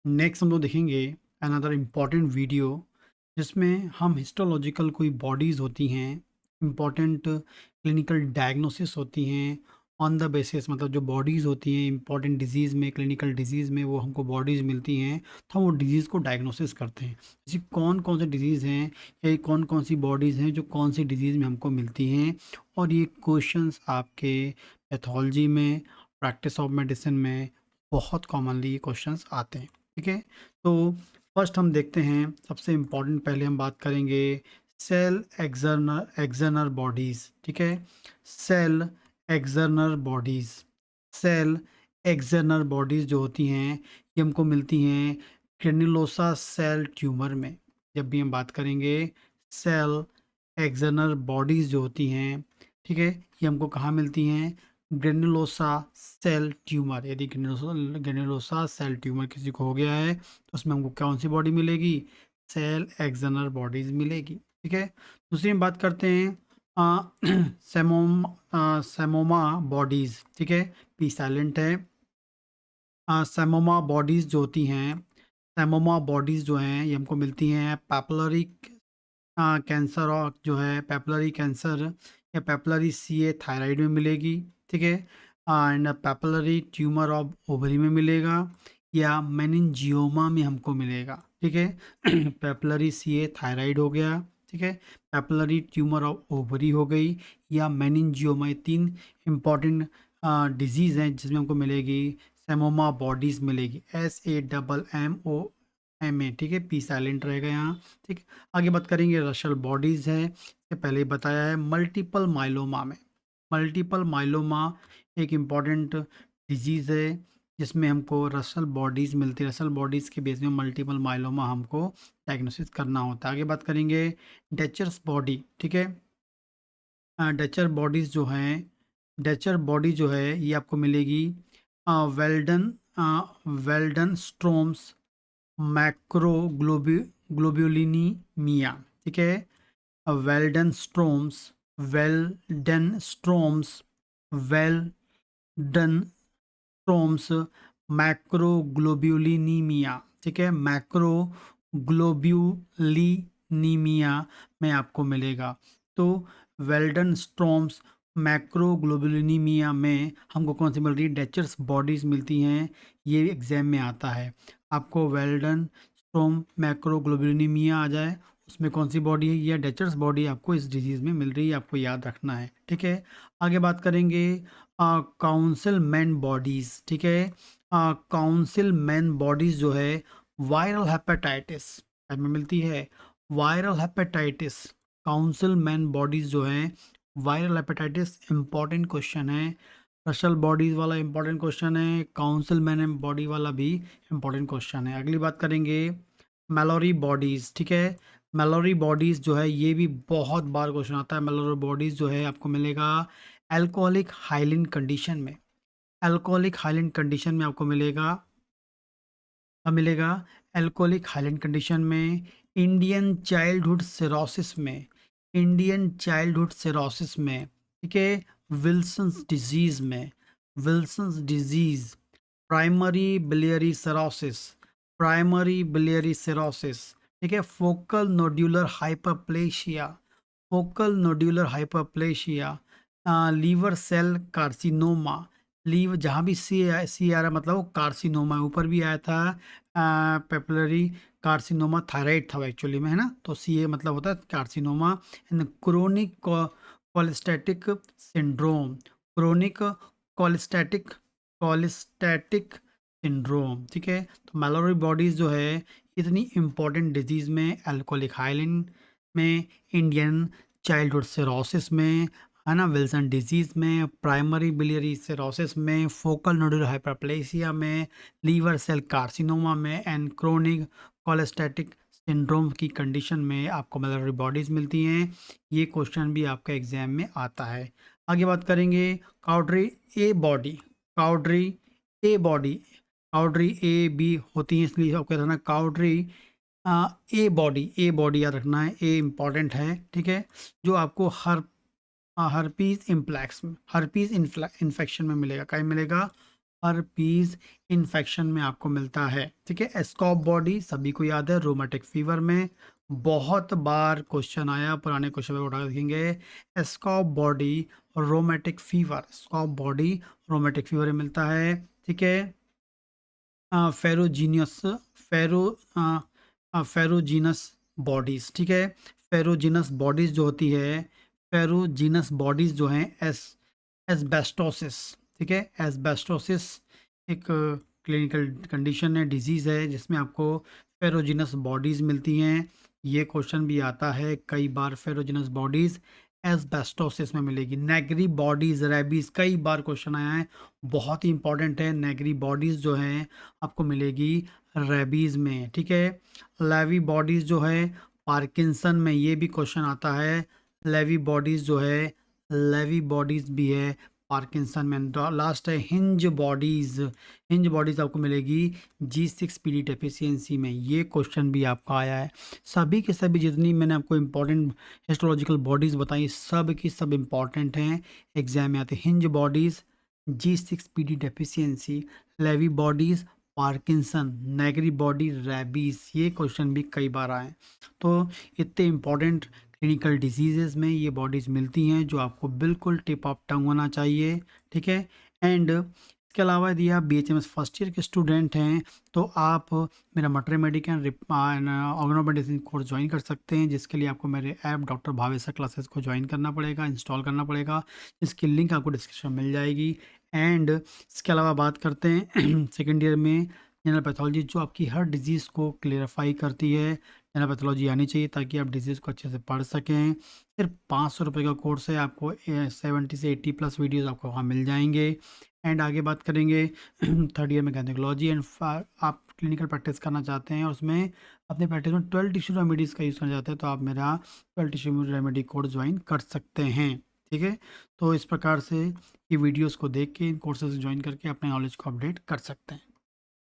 Next हम लोग देखेंगे अनदर इम्पॉर्टेंट वीडियो जिसमें हम हिस्टोलॉजिकल कोई बॉडीज़ होती हैं, इम्पॉर्टेंट क्लिनिकल डायग्नोसिस होती हैं, ऑन द बेसिस मतलब जो बॉडीज़ होती हैं इम्पॉर्टेंट डिजीज़ में, क्लिनिकल डिजीज़ में वो हमको बॉडीज़ मिलती हैं, तो हम वो डिजीज़ को डायग्नोसिस करते हैं। ऐसी कौन-कौन से डिजीज़ हैं या ये कौन-कौन सी बॉडीज़ हैं जो कौन सी डिजीज़ में हमको मिलती हैं और ये क्वेश्चंस आपके पैथोलॉजी में, प्रैक्टिस ऑफ मेडिसिन में बहुत कॉमनली ये क्वेश्चंस आते हैं। ठीक है? तो फर्स्ट हम देखते हैं, सबसे इम्पोर्टेंट पहले हम बात करेंगे सेल एक्सटर्नल बॉडीज़। ठीक है? Cell external bodies, cell external bodies जो होती हैं ये हमको मिलती हैं ग्रेन्युलोसा सेल ट्यूमर में। जब भी हम बात करेंगे सेल एक्सटर्नल बॉडीज़ जो होती हैं, ठीक है, ये हमको कहाँ मिलती हैं? Granulosa cell tumour. यदि ग्रेन्युलोसा ग्रेन्युलोसा सेल ट्यूमर किसी को हो गया है तो उसमें हमको कौन सी बॉडी मिलेगी? सेल एक्सटर्नल बॉडीज मिलेगी। ठीक है, दूसरी हम बात करते हैं सेमोमा बॉडीज। ठीक है, पी साइलेंट है। सेमोमा बॉडीज जो होती हैं, सेमोमा बॉडीज जो हैं ये हमको मिलती हैं पैपुलरी कैंसर, और जो है पेपलरी कैंसर या पेपलरी सीए थायराइड में मिलेगी। ठीक है, and papillary tumour of ovary में मिलेगा या मेनिनजियोमा में हमको मिलेगा। ठीक है, पेपलरी सीए थायराइड हो गया। ठीक है, पेपलरी ट्यूमर ऑफ ओवरी हो गई या मेनिनजियोमा, ये तीन इंपॉर्टेंट डिजीज़ हैं जिसमें हमको मिलेगी सेमोमा बॉडीज़ मिलेगी, SAMMOMA। ठीक है, पी साइलेंट रहेगा यहाँ। ठीक है, आगे बात करेंगे रशल बॉडीज़ है, ये पहले ही बताया है। मल्टीपल माइलोमा में, मल्टीपल माइलोमा एक इम्पॉर्टेंट डिजीज़ है जिसमें हमको रशल बॉडीज़ मिलती है। रशल बॉडीज़ के बेस में मल्टीपल माइलोमा हमको डायग्नोसिस करना होता है। आगे बात करेंगे डेचर्स बॉडी। ठीक है, डेचर बॉडीज़ जो हैं, डेचर बॉडी जो है ये आपको मिलेगी वेल्डन वेल्डन स्ट्रोम्स मैक्रो ग्लोब्युलिनीमिया। ठीक है, well done storms, well done storms, well done storms मैक्रोग्लोब्युलिनीमिया। ठीक है, मैक्रोग्लोब्युलिनीमिया में आपको मिलेगा। तो वेल्डन स्ट्रोम्स मैक्रोग्लोब्युलिनीमिया में हमको कौन सी मिल रही है? डेचर्स बॉडीज़ मिलती हैं। ये एग्जाम में आता है, आपको वेल्डन स्ट्रोम मैक्रोग्लोब्युलिनीमिया आ जाए उसमें कौन सी बॉडी है? यह डेचर्स बॉडी आपको इस डिजीज़ में मिल रही है, आपको याद रखना है। ठीक है, आगे बात करेंगे काउंसिल मैन बॉडीज़। ठीक है, काउंसिल मैन बॉडीज़ जो है वायरल हेपेटाइटिस में मिलती है। Viral hepatitis, council man bodies जो है वायरल हेपेटाइटिस, इंपॉर्टेंट क्वेश्चन है। रशल बॉडीज़ वाला इंपॉर्टेंट क्वेश्चन है, काउंसिल मैन बॉडी वाला भी इंपॉर्टेंट क्वेश्चन है। अगली बात करेंगे मेलोरी बॉडीज़। ठीक है, मेलोरी बॉडीज़ जो है ये भी बहुत बार क्वेश्चन आता है। मेलोरी बॉडीज़ जो है आपको मिलेगा अल्कोहलिक हाइलिन कंडीशन में। अल्कोहलिक हाइलिन कंडीशन में आपको मिलेगा, अब मिलेगा अल्कोहलिक हाइलिन कंडीशन में, इंडियन चाइल्डहुड सिरोसिस में, इंडियन चाइल्डहुड सिरोसिस में। ठीक है, विल्सन्स डिजीज़ में, Wilson's disease, primary biliary cirrhosis, primary biliary cirrhosis. ठीक है, focal nodular hyperplasia, focal nodular hyperplasia, liver cell carcinoma. लीव जहाँ भी सी आ रहा है मतलब वो कार्सिनोमा, ऊपर भी आया था पेपिलरी कार्सिनोमा, थायराइड था एक्चुअली में, है ना, तो सी ए मतलब होता है carcinoma. And chronic cholestatic syndrome, chronic cholestatic cholestatic syndrome. ठीक है, तो मेलोरी बॉडीज़ जो है इतनी इंपॉर्टेंट डिजीज़ में, अल्कोहलिक हाइलिन में, इंडियन चाइल्डहुड सिरोसिस में, है ना, विल्सन डिजीज़ में, प्राइमरी बिलियरी सिरोसिस में, फोकल नोडुलर हाइपरप्लेसिया में, लीवर सेल कार्सिनोमा में एंड क्रोनिक कोलेस्टेटिक सिंड्रोम की कंडीशन में आपको मेलोरी बॉडीज़ मिलती हैं। ये क्वेश्चन भी आपका एग्जाम में आता है। आगे बात करेंगे Cowdry A body, Cowdry A body, Cowdry A B होती है इसलिए आपको रहना काउड्री ए बॉडी याद रखना है, ए इम्पॉर्टेंट है। ठीक है, जो आपको हर्पीज इम्प्लेक्स, हर्पीज इन्फेक्शन में मिलेगा। कहीं मिलेगा? हर्पीज इन्फेक्शन में आपको मिलता है। ठीक है, एस्कॉप बॉडी सभी को याद है, रोमेटिक फीवर में बहुत बार क्वेश्चन आया, पुराने क्वेश्चन पेपर उठा के देखेंगे। एस्कॉप बॉडी और rheumatic fever, scope body rheumatic fever में मिलता है। ठीक है, फेरोजीनियस फेरो फेरोजीनस बॉडीज। ठीक है, फेरोजीनस बॉडीज जो होती है, फेरोजीनस बॉडीज जो हैं, एस्बेस्टोसिस। ठीक है, एस्बेस्टोसिस एक क्लिनिकल कंडीशन है, डिजीज़ है, जिसमें आपको फेरोजीनस बॉडीज़ मिलती हैं। ये क्वेश्चन भी आता है कई बार, फेरोजीनस बॉडीज़ एस्बेस्टोसिस में मिलेगी। नेगरी बॉडीज़, रेबीज़, कई बार क्वेश्चन आया है, बहुत ही इंपॉर्टेंट है। नेगरी बॉडीज़ जो हैं आपको मिलेगी रेबीज़ में। ठीक है, लेवी बॉडीज़ जो है पार्किंसन में, ये भी क्वेश्चन आता है। लेवी बॉडीज़ जो है, लेवी बॉडीज़ भी है पार्किंसन में। लास्ट है हिंज बॉडीज़। हिंज बॉडीज़ आपको मिलेगी G6PD डेफिशिएंसी में। ये क्वेश्चन भी आपका आया है। सभी के सभी जितनी मैंने आपको इम्पोर्टेंट हिस्टोलॉजिकल बॉडीज़ बताई, सब की सब इम्पॉर्टेंट हैं, एग्जाम में आते हैं। Heinz bodies, G6PD deficiency, Lewy bodies Parkinson, Negri body rabies, ये क्वेश्चन भी कई बार आए। तो इतने इम्पॉर्टेंट क्लिनिकल डिजीज़ेज़ में ये बॉडीज़ मिलती हैं, जो आपको बिल्कुल टिप ऑफ टंग होना चाहिए। ठीक है, एंड इसके अलावा यदि आप BHMS फर्स्ट ईयर के स्टूडेंट हैं, तो आप मेरा materia medica and organon medicine course join कर सकते हैं, जिसके लिए आपको मेरे ऐप डॉक्टर भावेसर क्लासेस को ज्वाइन करना पड़ेगा, इंस्टॉल करना पड़ेगा, जिसकी लिंक आपको डिस्क्रिप्शन में मिल जाएगी। एंड इसके अलावा बात करते हैं सेकेंड ईयर में जनरल पैथोलॉजी, जो आपकी हर डिजीज़ को क्लियरफाई करती है। जनरल पैथोलॉजी आनी चाहिए ताकि आप डिजीज़ को अच्छे से पढ़ सकें। सिर्फ 500 रुपये का कोर्स है, आपको 70 से 80 प्लस वीडियोज़ आपको वहाँ मिल जाएंगे। एंड आगे बात करेंगे थर्ड ईयर में गायनेकोलॉजी एंड आप क्लिनिकल प्रैक्टिस करना चाहते हैं, और उसमें अपने प्रैक्टिस में 12 टिश्यू रेमेडीज़ का यूज़ करना चाहते हैं, तो आप मेरा 12 टिश्यू रेमेडी कोर्स ज्वाइन कर सकते हैं। ठीक है, तो इस प्रकार से ये वीडियोस को देख के, इन कोर्सेज ज्वाइन करके अपने नॉलेज को अपडेट कर सकते हैं।